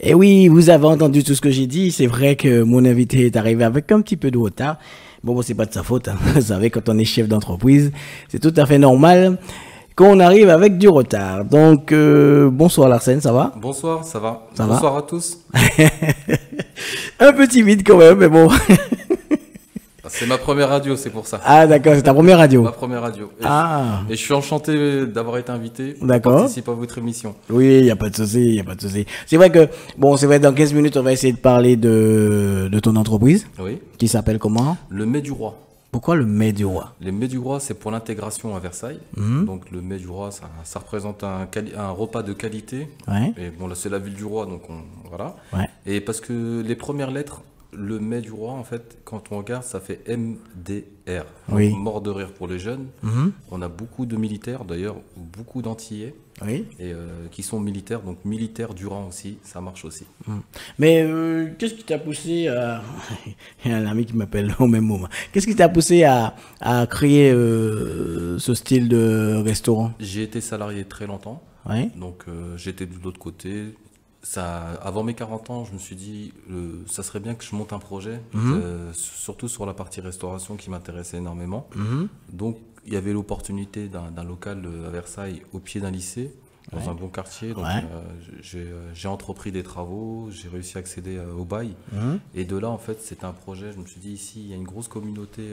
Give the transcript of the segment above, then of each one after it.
Et oui, vous avez entendu tout ce que j'ai dit. C'est vrai que mon invité est arrivé avec un petit peu de retard. Bon, c'est pas de sa faute, hein. Vous savez, quand on est chef d'entreprise, c'est tout à fait normal qu'on arrive avec du retard. Donc, bonsoir Larsen, ça va? Bonsoir, ça va? Ça va? Bonsoir à tous. Un peu timide quand même, mais bon. C'est ma première radio, c'est pour ça. Ah d'accord, c'est ta première radio. Ma première radio. Et je suis enchanté d'avoir été invité. D'accord. Participer à votre émission. Oui, il n'y a pas de souci, il n'y a pas de souci. C'est vrai que, bon, c'est vrai, dans 15 minutes, on va essayer de parler de ton entreprise. Oui. Qui s'appelle comment? Le Mets du Roi. Pourquoi le Mets du Roi? Les Mets du Roi, c'est pour l'intégration à Versailles. Donc le Mets du Roi, ça représente un repas de qualité. Ouais. Et bon, là, c'est la ville du roi, donc voilà. Ouais. Et parce que les premières lettres, le Mets du Roi, en fait, quand on regarde, ça fait MDR. Donc, Oui. mort de rire pour les jeunes. On a beaucoup de militaires, d'ailleurs, beaucoup d'antillais. Oui. Et qui sont militaires, donc militaires du rang aussi, ça marche aussi. Mais qu'est-ce qui t'a poussé à... Il y a un ami qui m'appelle au même moment. Qu'est-ce qui t'a poussé à créer ce style de restaurant? J'ai été salarié très longtemps, Ouais. donc j'étais de l'autre côté. Avant mes 40 ans, je me suis dit, ça serait bien que je monte un projet, surtout sur la partie restauration qui m'intéressait énormément. Donc il y avait l'opportunité d'un local à Versailles au pied d'un lycée, dans un bon quartier. Donc j'ai entrepris des travaux, j'ai réussi à accéder au bail. Et de là, en fait, c'était un projet, je me suis dit, ici, il y a une grosse communauté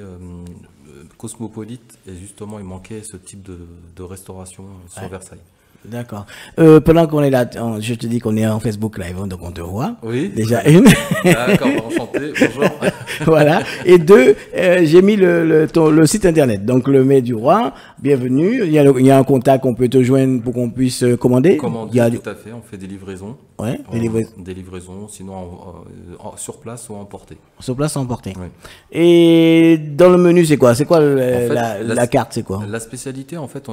cosmopolite, et justement, il manquait ce type de restauration sur Versailles. D'accord. Pendant qu'on est là, je te dis qu'on est en Facebook Live, hein, donc on te voit. Oui. Déjà une. D'accord, enchanté, bonjour. Voilà. Et deux, j'ai mis le site internet, donc le Mets du Roi. Bienvenue. Il y a un contact, on peut te joindre pour qu'on puisse commander. Tout à fait, on fait des livraisons. Ouais, des livraisons, sinon sur place ou emporté. Sur place, emporté. Oui. Et dans le menu, c'est quoi? C'est quoi la carte, c'est quoi? La spécialité, en fait,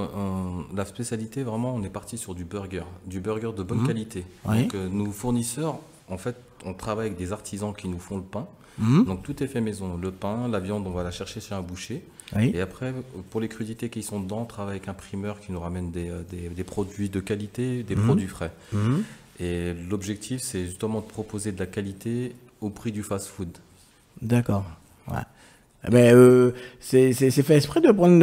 la spécialité, vraiment, on est parti sur du burger de bonne qualité. Oui. Donc, nos fournisseurs, en fait, on travaille avec des artisans qui nous font le pain. Donc, tout est fait maison. Le pain, la viande, on va la chercher chez un boucher. Oui. Et après, pour les crudités qui sont dedans, on travaille avec un primeur qui nous ramène des produits de qualité, des produits frais. Et l'objectif, c'est justement de proposer de la qualité au prix du fast-food. D'accord. Ouais. Mais c'est fait exprès de prendre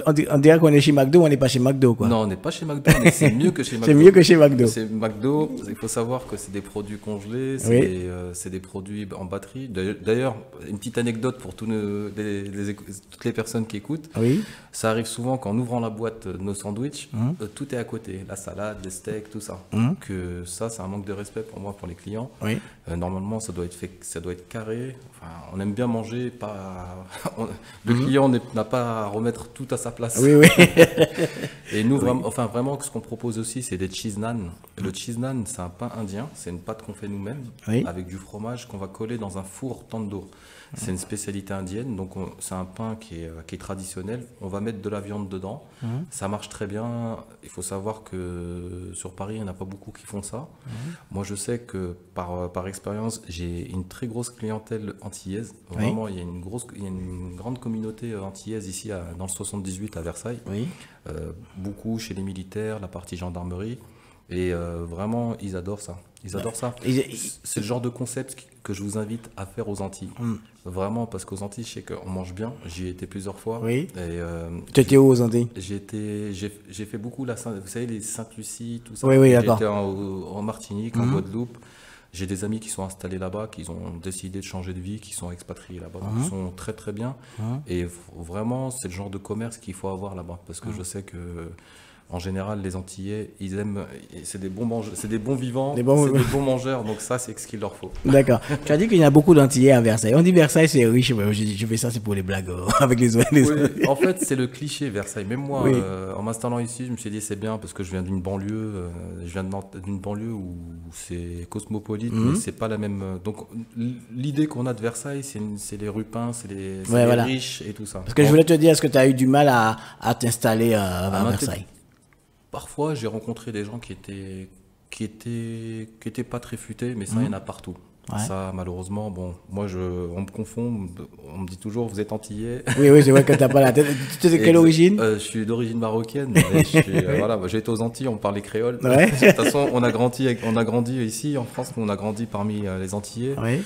on dirait qu'on est chez McDo, on n'est pas chez McDo, quoi. Non, on n'est pas chez McDo, mais c'est mieux que chez McDo. C'est mieux que chez McDo. C'est McDo, il faut savoir que c'est des produits congelés, c'est des produits en batterie. D'ailleurs, une petite anecdote pour toutes les personnes qui écoutent. Oui. Ça arrive souvent qu'en ouvrant la boîte de nos sandwichs, tout est à côté. La salade, les steaks, tout ça. Que ça, c'est un manque de respect pour moi, pour les clients. Oui. Normalement, ça doit être carré. Enfin, on aime bien manger, pas... Le client n'a pas à remettre tout à sa place. Oui, oui. Et nous, vraiment, ce qu'on propose aussi, c'est des cheese naan. Le cheese naan, c'est un pain indien. C'est une pâte qu'on fait nous-mêmes, avec du fromage qu'on va coller dans un four tandoor. C'est une spécialité indienne, donc c'est un pain qui est traditionnel. On va mettre de la viande dedans. Ça marche très bien. Il faut savoir que sur Paris, il n'y en a pas beaucoup qui font ça. Moi, je sais que par expérience, j'ai une très grosse clientèle antillaise. Vraiment, il y a une grande communauté antillaise ici dans le 78 à Versailles. Oui. Beaucoup chez les militaires, la partie gendarmerie. Et vraiment, ils adorent ça. Ils adorent ça. C'est le genre de concept que je vous invite à faire aux Antilles. Vraiment, parce qu'aux Antilles, je sais qu'on mange bien. J'y ai été plusieurs fois. Oui. Et, tu étais où aux Antilles? J'ai fait beaucoup, vous savez, les Sainte-Lucie, tout ça. Oui, oui, d'accord. J'étais en Martinique, en Guadeloupe. J'ai des amis qui sont installés là-bas, qui ont décidé de changer de vie, qui sont expatriés là-bas. Ils sont très très bien. Et vraiment, c'est le genre de commerce qu'il faut avoir là-bas. Parce que je sais que... En général, les Antillais, ils aiment, c'est des bons mangeurs, c'est des bons vivants, des bons mangeurs, donc ça, c'est ce qu'il leur faut. D'accord. Tu as dit qu'il y a beaucoup d'Antillais à Versailles. On dit Versailles, c'est riche, mais je fais ça, c'est pour les blagues avec les autres. Oui, en fait, c'est le cliché Versailles. Même moi, en m'installant ici, je me suis dit c'est bien parce que je viens d'une banlieue, d'une banlieue où c'est cosmopolite, mais c'est pas la même. Donc, l'idée qu'on a de Versailles, c'est les rupins, c'est les riches et tout ça. Parce que je voulais te dire, est-ce que tu as eu du mal à t'installer à Versailles? Parfois, j'ai rencontré des gens qui étaient pas très futés, mais ça, il y en a partout. Ouais. Ça, malheureusement, bon, moi, on me confond, on me dit toujours, vous êtes antillais. Oui, oui, c'est vrai que t'as pas la tête. Tu es de quelle origine? Je suis d'origine marocaine, mais voilà, j'ai été aux Antilles, on parle les créoles. Ouais. De toute façon, on a grandi ici en France, on a grandi parmi les Antillais. Oui.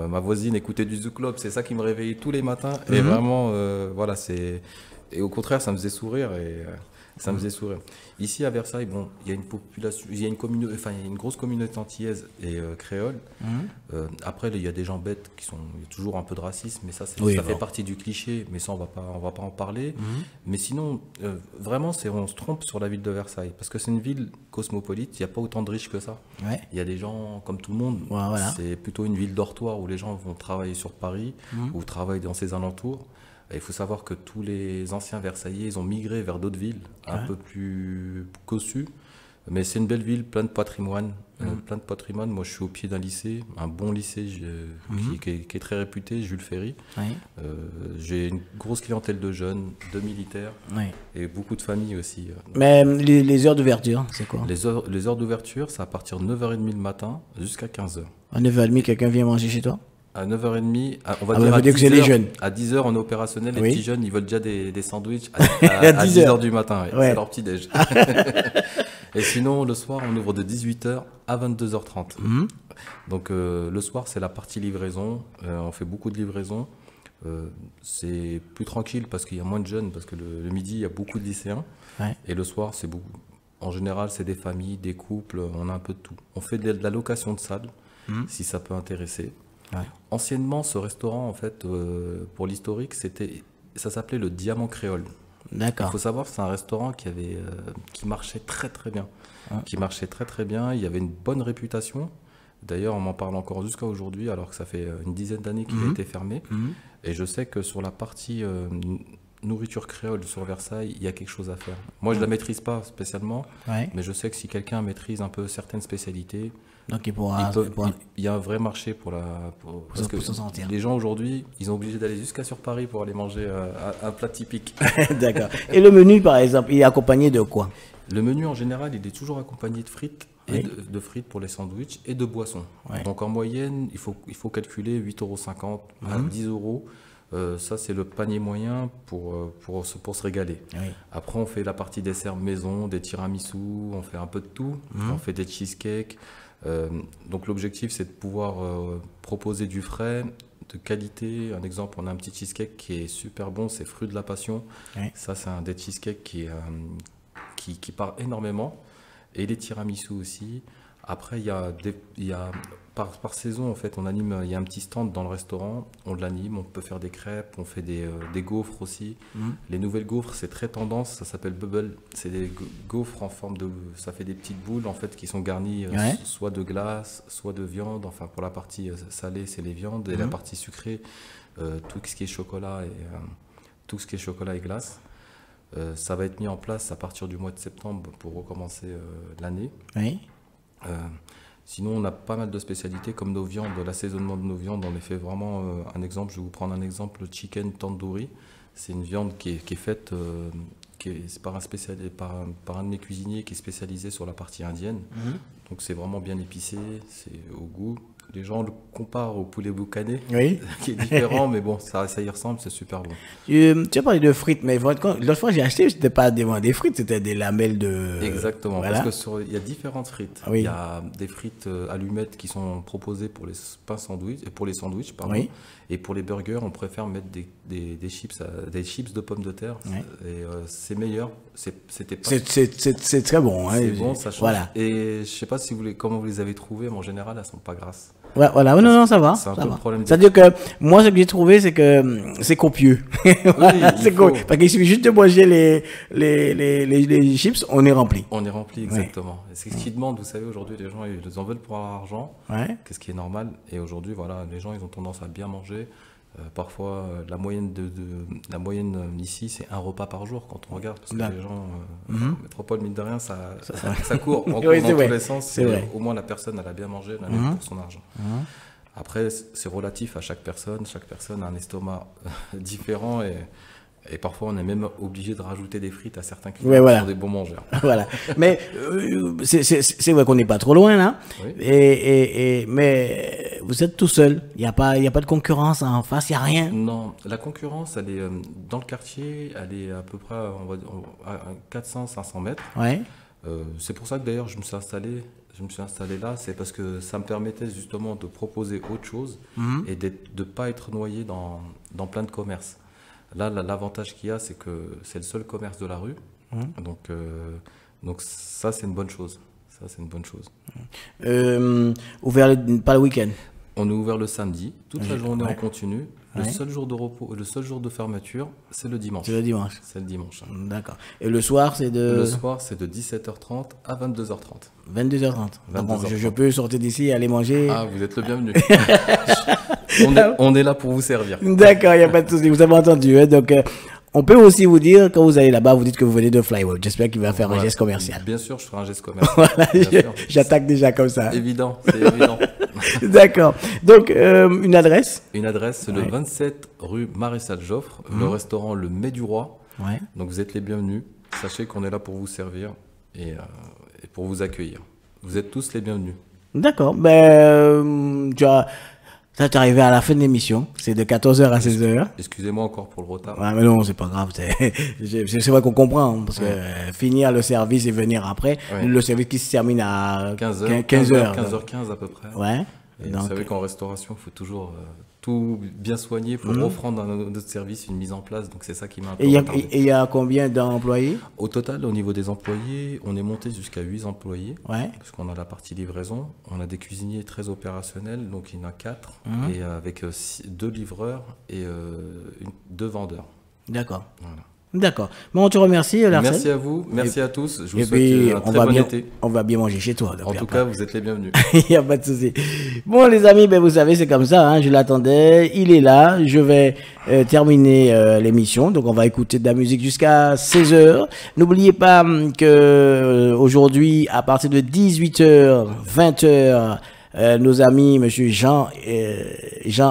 Ma voisine écoutait du Zouk Club, c'est ça qui me réveillait tous les matins. Et vraiment, voilà, et au contraire, ça me faisait sourire ça me faisait sourire. Ici à Versailles, bon, il y a une population, il y a une communauté, enfin, il y a une grosse communauté antillaise et créole. Après, il y a des gens bêtes il y a toujours un peu de racisme, mais ça fait partie du cliché. Mais ça, on va pas en parler. Mais sinon, vraiment, on se trompe sur la ville de Versailles parce que c'est une ville cosmopolite. Il n'y a pas autant de riches que ça. Ouais. Il y a des gens comme tout le monde. Voilà. C'est plutôt une ville dortoir où les gens vont travailler sur Paris ou travaillent dans ses alentours. Il faut savoir que tous les anciens Versaillais, ils ont migré vers d'autres villes un peu plus cossues. Mais c'est une belle ville, plein de patrimoine. Moi, je suis au pied d'un lycée, un bon lycée qui est très réputé, Jules Ferry. J'ai une grosse clientèle de jeunes, de militaires et beaucoup de familles aussi. Mais les heures d'ouverture, c'est quoi? Les heures d'ouverture, c'est à partir de 9h30 le matin jusqu'à 15h. À 9h30, quelqu'un vient manger chez toi? À 9h30, on va dire à 10h, les jeunes. À 10h, on est opérationnel. Les petits jeunes, ils veulent déjà des sandwichs à 10h du matin. C'est leur petit déj. Et sinon, le soir, on ouvre de 18h à 22h30. Donc, le soir, c'est la partie livraison. On fait beaucoup de livraisons. C'est plus tranquille parce qu'il y a moins de jeunes, parce que le midi, il y a beaucoup de lycéens. Et le soir, c'est beaucoup. En général, c'est des familles, des couples, on a un peu de tout. On fait de la location de salle, si ça peut intéresser. Anciennement, ce restaurant, en fait, pour l'historique, ça s'appelait le Diamant Créole. D'accord. Il faut savoir que c'est un restaurant qui marchait très très bien. Il y avait une bonne réputation. D'ailleurs, on m'en parle encore jusqu'à aujourd'hui, alors que ça fait une dizaine d'années qu'il a été fermé. Et je sais que sur la partie nourriture créole sur Versailles, il y a quelque chose à faire. Moi, je ne la maîtrise pas spécialement, mais je sais que si quelqu'un maîtrise un peu certaines spécialités, donc il y a un vrai marché parce que les gens aujourd'hui, ils sont obligés d'aller jusqu'à sur Paris pour aller manger un plat typique. D'accord. Et le menu, par exemple, il est accompagné de quoi? Le menu, en général, il est toujours accompagné de frites, et de frites pour les sandwichs et de boissons. Donc en moyenne, il faut calculer 8,50 € à 10 €. Ça, c'est le panier moyen pour se régaler. Après, on fait la partie dessert maison, des tiramisu, on fait un peu de tout. On fait des cheesecakes. Donc l'objectif, c'est de pouvoir proposer du frais, de qualité. Un exemple, on a un petit cheesecake qui est super bon, c'est fruit de la passion. Ça, c'est un des cheesecakes qui part énormément. Et les tiramisu aussi. Après, il y a par saison, en fait, il y a un petit stand dans le restaurant, on l'anime, on peut faire des crêpes, on fait des gaufres aussi. Les nouvelles gaufres, c'est très tendance, ça s'appelle bubble. C'est des gaufres en forme ça fait des petites boules, en fait, qui sont garnies soit de glace, soit de viande. Enfin, pour la partie salée, c'est les viandes, et la partie sucrée, tout ce qui est chocolat et glace. Ça va être mis en place à partir du mois de septembre pour recommencer l'année. Sinon, on a pas mal de spécialités comme nos viandes, l'assaisonnement de nos viandes. On les fait vraiment un exemple. Je vais vous prendre un exemple, le chicken tandoori. C'est une viande qui est faite c'est par un de mes cuisiniers qui est spécialisé sur la partie indienne. Donc c'est vraiment bien épicé, c'est au goût. Les gens le comparent au poulet boucané, qui est différent, mais bon, ça y ressemble, c'est super bon. Tu as parlé de frites, mais l'autre fois j'ai acheté, c'était pas des frites, c'était des lamelles de... Exactement, parce qu'il y a différentes frites. Il y a des frites allumettes qui sont proposées pour les sandwichs, et pour les burgers, on préfère mettre des chips de pommes de terre, et c'est meilleur. C'est très bon. C'est bon, ça change. Et je sais pas comment vous les avez trouvées, mais en général, elles sont pas grasses. Non, ça va. C'est un peu le problème. C'est-à-dire que moi, ce que j'ai trouvé, c'est que c'est copieux. Parce qu'il suffit juste de manger les chips, on est rempli. On est rempli, exactement. C'est ce qu'ils demandent, vous savez, aujourd'hui, les gens, ils en veulent pour leur argent, qu'est-ce qui est normal. Et aujourd'hui, voilà, les gens, ils ont tendance à bien manger. Parfois, la moyenne ici, c'est un repas par jour quand on regarde, parce que les gens, métropole, mine de rien, ça court. On court dans tous les sens. Au moins, la personne, elle a bien mangé, elle a mis pour son argent. Après, c'est relatif à chaque personne. Chaque personne a un estomac différent et parfois, on est même obligé de rajouter des frites à certains clients qui sont des bons mangeurs. Mais c'est vrai qu'on n'est pas trop loin, là. Mais vous êtes tout seul. Il n'y a pas de concurrence en face, il n'y a rien. Non, la concurrence, elle est dans le quartier, elle est à peu près à 400-500 mètres. Ouais. C'est pour ça que d'ailleurs je me suis installé là, c'est parce que ça me permettait justement de proposer autre chose et de ne pas être noyé dans plein de commerces. Là, l'avantage qu'il y a, c'est que c'est le seul commerce de la rue. Donc ça, c'est une bonne chose. Ouvert pas le week-end? On est ouvert le samedi, toute la journée en continu. Le seul jour de repos, le seul jour de fermeture, c'est le dimanche. C'est le dimanche. D'accord. Et le soir, c'est de... Le soir, c'est de 17h30 à 22h30. 22h30. Donc, je peux sortir d'ici et aller manger. Ah, vous êtes le bienvenu. on est là pour vous servir. D'accord, il n'y a pas de souci. Vous avez entendu. Hein, donc, on peut aussi vous dire, quand vous allez là-bas, vous dites que vous venez de Flyweb. J'espère qu'il va faire un geste commercial. Bien sûr, je ferai un geste commercial. Voilà, j'attaque déjà comme ça. Évident, c'est évident. D'accord. Donc, une adresse? Une adresse, c'est le 27 rue Maréchal Joffre, le restaurant Le Mets du Roi. Ouais. Donc, vous êtes les bienvenus. Sachez qu'on est là pour vous servir et pour vous accueillir. Vous êtes tous les bienvenus. D'accord. Ça t'est arrivé à la fin de l'émission, c'est de 14h à 16h. Excusez-moi encore pour le retard. Ouais, mais non, c'est pas grave. C'est vrai qu'on comprend, parce que finir le service et venir après, le service qui se termine à 15h. 15h15 à peu près. Ouais. Et donc, vous savez qu'en restauration, il faut toujours tout bien soigner pour offrir à notre service une mise en place. Donc c'est ça qui m'a un peu retardé. Et il y a combien d'employés? Au total, au niveau des employés, on est monté jusqu'à 8 employés. Ouais. Parce qu'on a la partie livraison. On a des cuisiniers très opérationnels, donc il y en a 4. Et avec 2 livreurs et 2 vendeurs. D'accord. Voilà. D'accord. Bon, on te remercie, Larsen. Merci à vous, merci à tous. Je vous souhaite un très bon été. On va bien manger chez toi. En tout cas, vous êtes les bienvenus. Il n'y a pas de souci. Bon, les amis, vous savez, c'est comme ça. Hein, je l'attendais. Il est là. Je vais terminer l'émission. Donc, on va écouter de la musique jusqu'à 16h. N'oubliez pas que aujourd'hui, à partir de 18h, 20h, nos amis, monsieur Jean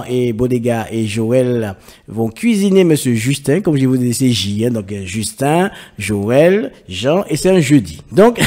et Bodega et Joël vont cuisiner monsieur Justin, comme je vous dis, c'est J, hein, donc Justin, Joël, Jean, et c'est un jeudi. Donc,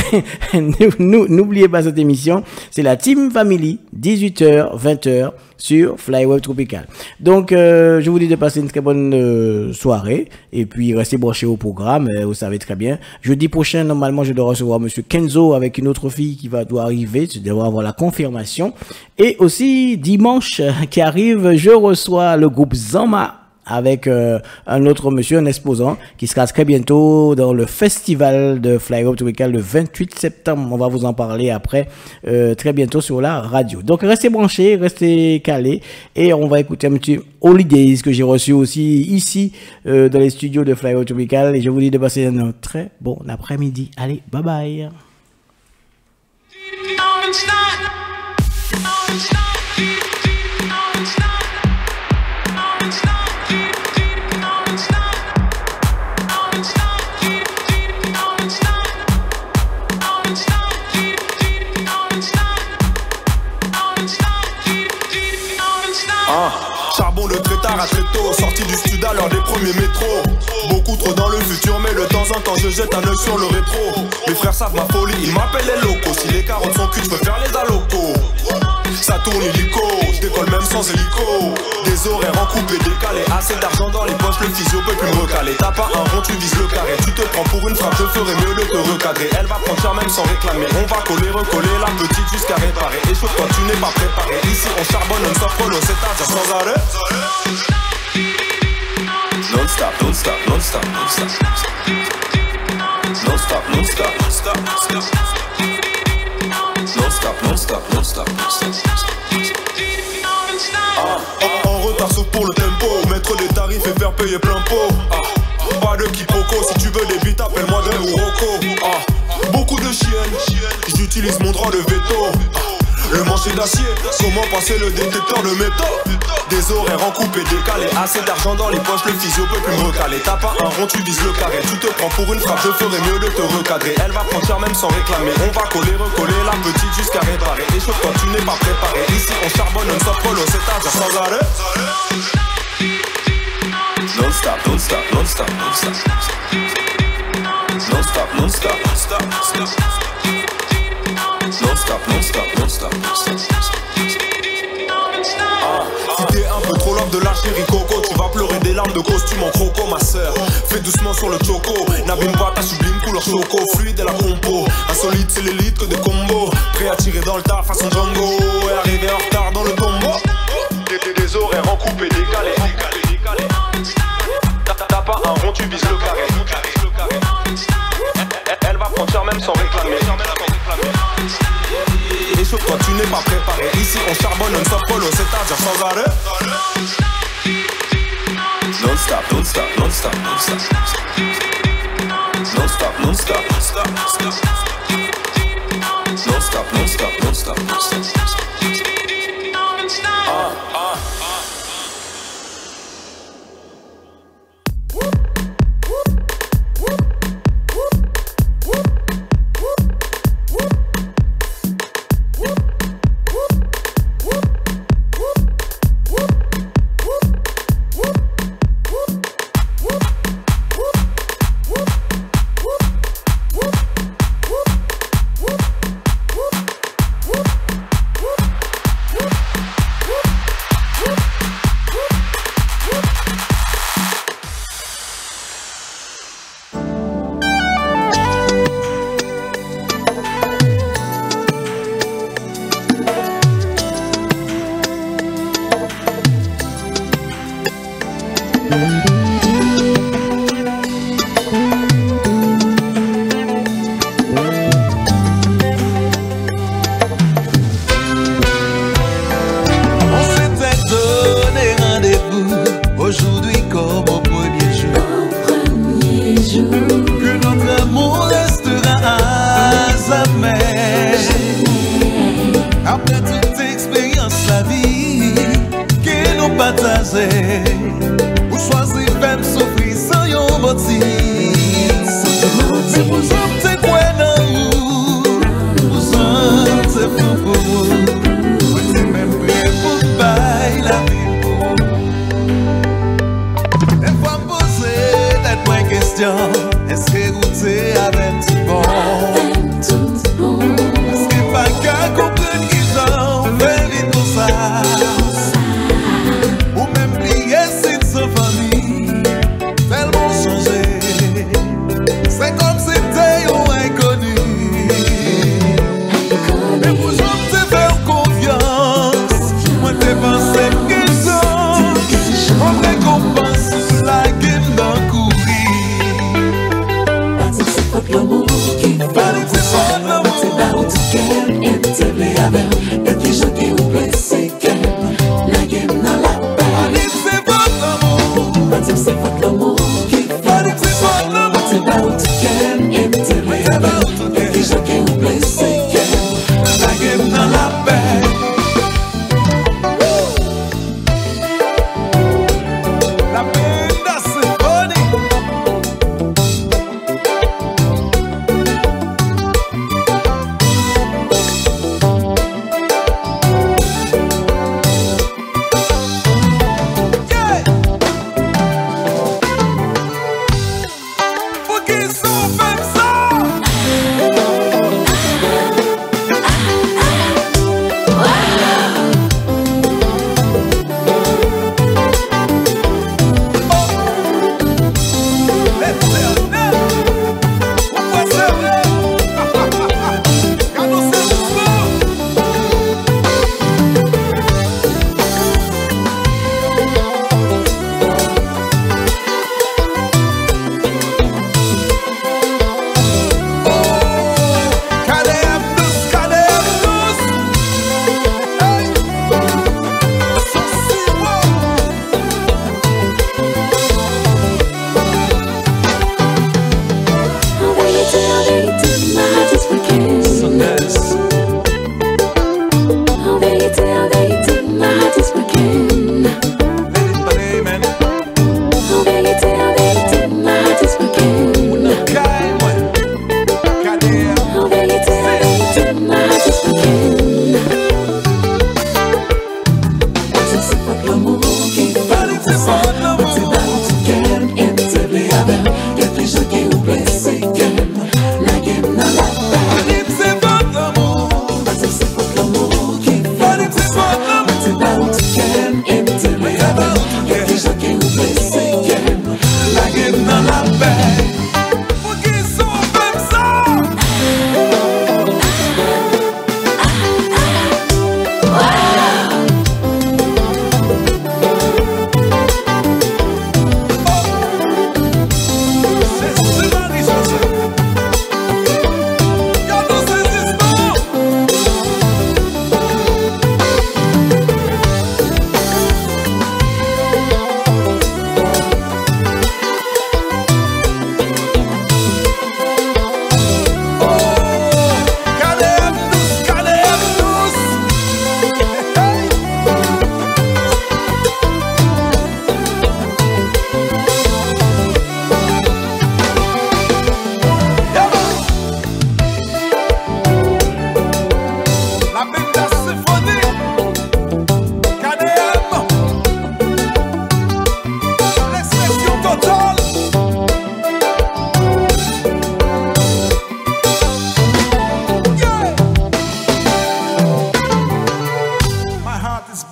n'oubliez pas cette émission, c'est la Team Family, 18h, 20h, sur Flyweb Tropical. Donc, je vous dis de passer une très bonne soirée, et puis restez branchés au programme, vous savez très bien. Jeudi prochain, normalement, je dois recevoir monsieur Kenzo avec une autre fille qui doit arriver, je dois avoir la confirmation. Et aussi, dimanche qui arrive, je reçois le groupe Zama avec un autre monsieur, un exposant, qui sera très bientôt dans le festival de Flyweb Tropical le 28 septembre. On va vous en parler après, très bientôt sur la radio. Donc, restez branchés, restez calés, et on va écouter un petit Holidays que j'ai reçu aussi ici, dans les studios de Flyweb Tropical. Et je vous dis de passer un très bon après-midi. Allez, bye bye. Charbon de très tard à très tôt, sorti du stud à l'heure des premiers métros. Beaucoup trop dans le futur, mais de temps en temps je jette un œil sur le rétro. Mes frères savent ma folie, ils m'appellent les locaux. Si les carottes sont cuites, je peux faire les allocaux. Ça tourne illico, je décolle même sans hélico. Des horaires en coupé, décalé, assez d'argent dans les poches, le physio peut plus me recaler. T'as pas un rond, tu vises le carré. Tu te prends pour une frappe, je ferais mieux de te recadrer. Elle va prendre cher même sans réclamer. On va coller, recoller la petite jusqu'à réparer. Et chauffe-toi, tu n'es pas préparé. Ici on charbonne, on sort polo, c'est-à-dire sans arrêt. Non stop, non stop, non stop, non stop. Non stop, non stop, non stop, non stop. Non stop, non stop, non stop, non stop. En retard sauf pour le tempo, mettre des tarifs et faire payer plein pot. Pas de quiproquo, si tu veux des bites, appelle-moi Del ou Rocco. Beaucoup de chiennes, j'utilise mon droit de veto. Le manche d'acier, comment passer le détecteur de métaux? Des horaires en coupé, décalé, assez d'argent dans les poches, le physio peut plus me recaler. T'as pas un rond, tu vises le carré. Tu te prends pour une frappe, je ferais mieux de te recadrer. Elle va prendre cher même sans réclamer. On va coller, recoller la petite jusqu'à réparer. Et chauffe quand tu n'es pas préparé. Ici on charbonne, on sort polo, c'est-à-dire sans arrêt. Non stop, non stop, non stop, non stop. Non stop, non stop, non stop, non stop. Non stop, non stop, non stop, non stop. chérie Coco, tu vas pleurer des larmes de costume en croco, ma sœur. Fais doucement sur le choco, n'abîme pas ta sublime couleur choco. Fluide et la compo, insolite c'est l'élite que des combos. Prêt à tirer dans le tas façon Django. Et arrivé en retard dans le tombeau. Des horaires en coupé, décalé. T'as pas un rond, tu vises le carré. Elle va frontière même sans réclamer. Et chaud, toi tu n'es pas préparé. Ici on charbonne, on stop polo, c'est-à-dire sans arrêt. Non stop, non stop, non stop, non stop. Non stop, non stop, non stop, non stop. Non stop, non stop, non stop, non stop.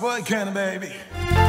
boy can, baby.